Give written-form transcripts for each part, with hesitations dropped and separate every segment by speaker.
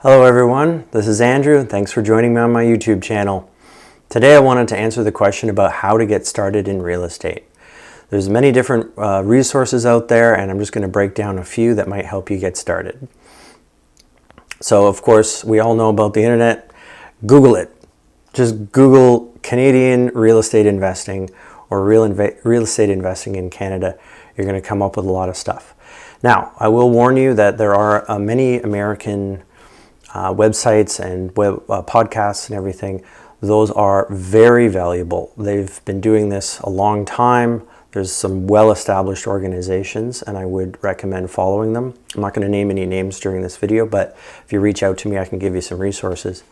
Speaker 1: Hello everyone, this is Andrew and thanks for joining me on my YouTube channel. Today I wanted to answer the question about how to get started in real estate. There's many different resources out there and I'm just going to break down a few that might help you get started. So of course we all know about the internet. Google it. Just Google Canadian real estate investing or real estate investing in Canada. You're going to come up with a lot of stuff. Now I will warn you that there are many American websites and podcasts and everything. Those are very valuable. They've been doing this a long time. There's some well-established organizations and I would recommend following them. I'm not going to name any names during this video, but if you reach out to me, I can give you some resources.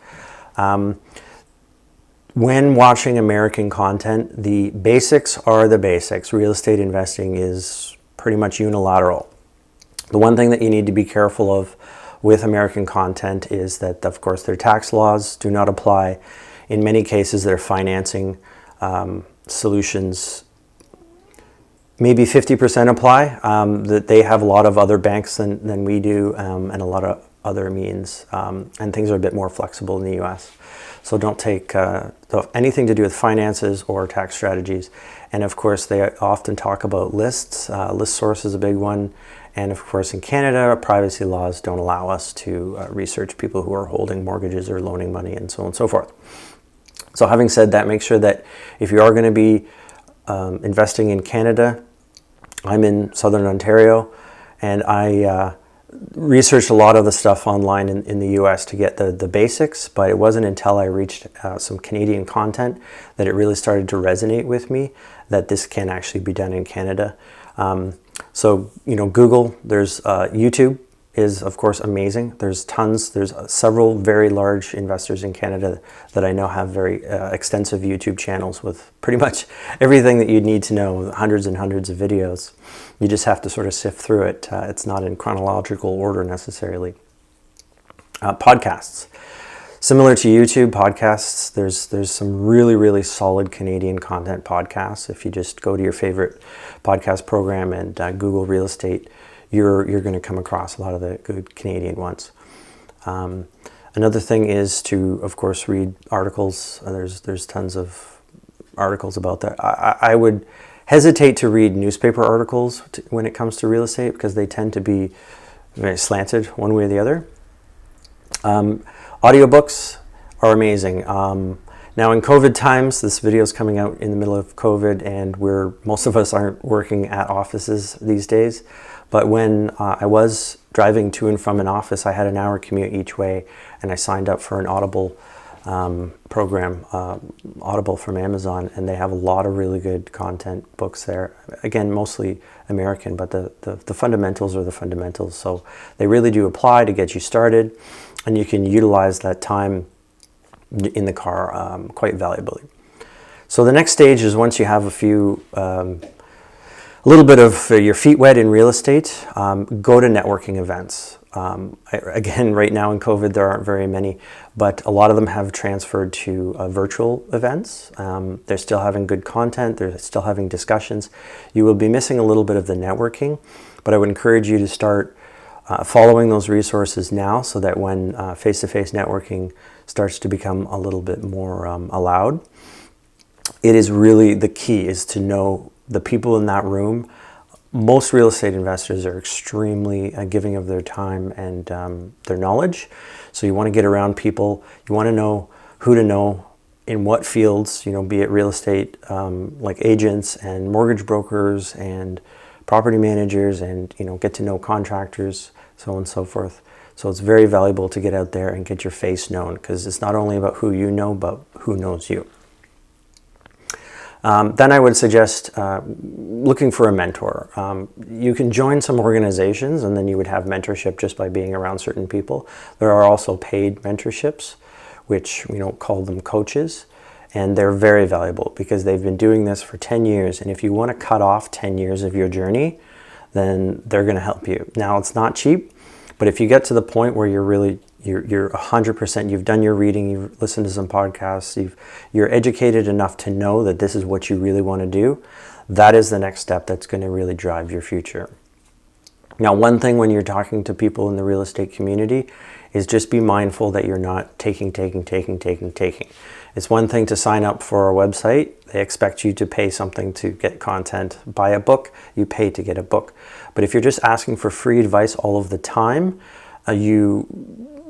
Speaker 1: When watching American content, the basics are the basics. Real estate investing is pretty much unilateral. The one thing that you need to be careful of with American content is that, of course, their tax laws do not apply. In many cases, their financing solutions, maybe 50% apply. That they have a lot of other banks than we do and a lot of other means. And things are a bit more flexible in the US. So don't take anything to do with finances or tax strategies. And of course, they often talk about lists. Listsource is a big one. And of course, in Canada, privacy laws don't allow us to research people who are holding mortgages or loaning money and so on and so forth. So having said that, make sure that if you are going to be investing in Canada, I'm in Southern Ontario, and I researched a lot of the stuff online in the US to get the basics, but it wasn't until I reached some Canadian content that it really started to resonate with me that this can actually be done in Canada. So, Google, there's YouTube is, of course, amazing. There's tons, there's several very large investors in Canada that I know have very extensive YouTube channels with pretty much everything that you'd need to know, hundreds and hundreds of videos. You just have to sort of sift through it. It's not in chronological order necessarily. Podcasts. Similar to YouTube podcasts, there's some really, really solid Canadian content podcasts. If you just go to your favorite podcast program and Google real estate, you're going to come across a lot of the good Canadian ones. Another thing is to, of course, read articles. There's tons of articles about that. I would hesitate to read newspaper articles when it comes to real estate because they tend to be very slanted one way or the other. Audiobooks are amazing. Now in COVID times, this video is coming out in the middle of COVID and most of us aren't working at offices these days. But when I was driving to and from an office, I had an hour commute each way and I signed up for an Audible program, Audible from Amazon, and they have a lot of really good content books there. Again, mostly American, but the fundamentals are the fundamentals. So they really do apply to get you started, and you can utilize that time in the car quite valuably. So the next stage is once you have a little bit of your feet wet in real estate, go to networking events. Again, right now in COVID, there aren't very many, but a lot of them have transferred to virtual events. They're still having good content. They're still having discussions. You will be missing a little bit of the networking, but I would encourage you to start following those resources now so that when face-to-face networking starts to become a little bit more allowed, it is really the key is to know the people in that room. Most real estate investors are extremely giving of their time and their knowledge. So you want to get around people. You want to know who to know in what fields, be it real estate, like agents and mortgage brokers and property managers and, get to know contractors, so on and so forth. So it's very valuable to get out there and get your face known because it's not only about who you know, but who knows you. Then I would suggest looking for a mentor. You can join some organizations and then you would have mentorship just by being around certain people. There are also paid mentorships, which we don't call them coaches, and they're very valuable because they've been doing this for 10 years. And if you want to cut off 10 years of your journey, then they're going to help you. Now, it's not cheap, but if you get to the point where you're 100%, you've done your reading, you've listened to some podcasts, you're educated enough to know that this is what you really want to do, that is the next step that's going to really drive your future. Now, one thing when you're talking to people in the real estate community is just be mindful that you're not taking. It's one thing to sign up for our website. They expect you to pay something to get content. Buy a book, you pay to get a book. But if you're just asking for free advice all of the time, you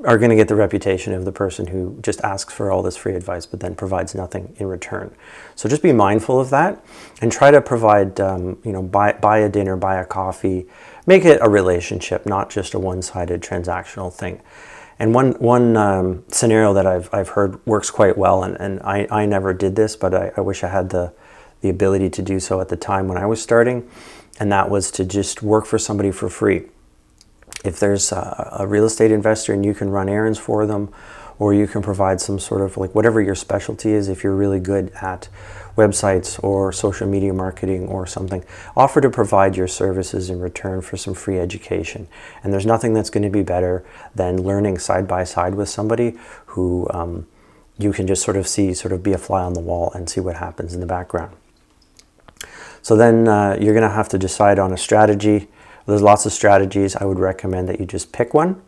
Speaker 1: are going to get the reputation of the person who just asks for all this free advice but then provides nothing in return. So just be mindful of that and try to provide, buy a dinner, buy a coffee, make it a relationship, not just a one-sided transactional thing. And one scenario that I've heard works quite well, and I never did this, but I wish I had the ability to do so at the time when I was starting, and that was to just work for somebody for free. If there's a real estate investor and you can run errands for them, or you can provide some sort of, like, whatever your specialty is, if you're really good at websites or social media marketing or something, offer to provide your services in return for some free education. And there's nothing that's going to be better than learning side by side with somebody who you can just sort of be a fly on the wall and see what happens in the background. So then you're going to have to decide on a strategy. There's lots of strategies. I would recommend that you just pick one.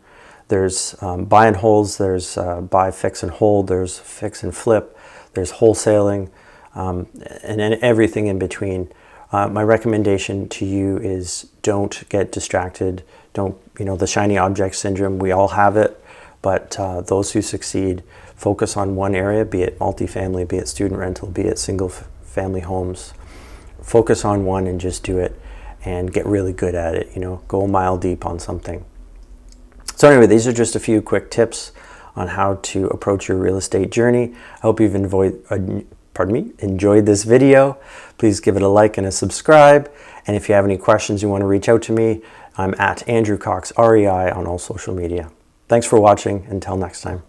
Speaker 1: There's buy and holds, there's buy, fix and hold, there's fix and flip, there's wholesaling, and then everything in between. My recommendation to you is don't get distracted. Don't, the shiny object syndrome, we all have it, but those who succeed focus on one area, be it multifamily, be it student rental, be it single family homes. Focus on one and just do it and get really good at it, go a mile deep on something. So anyway, these are just a few quick tips on how to approach your real estate journey. I hope you've enjoyed this video. Please give it a like and a subscribe. And if you have any questions you want to reach out to me, I'm at Andrew Cox REI on all social media. Thanks for watching. Until next time.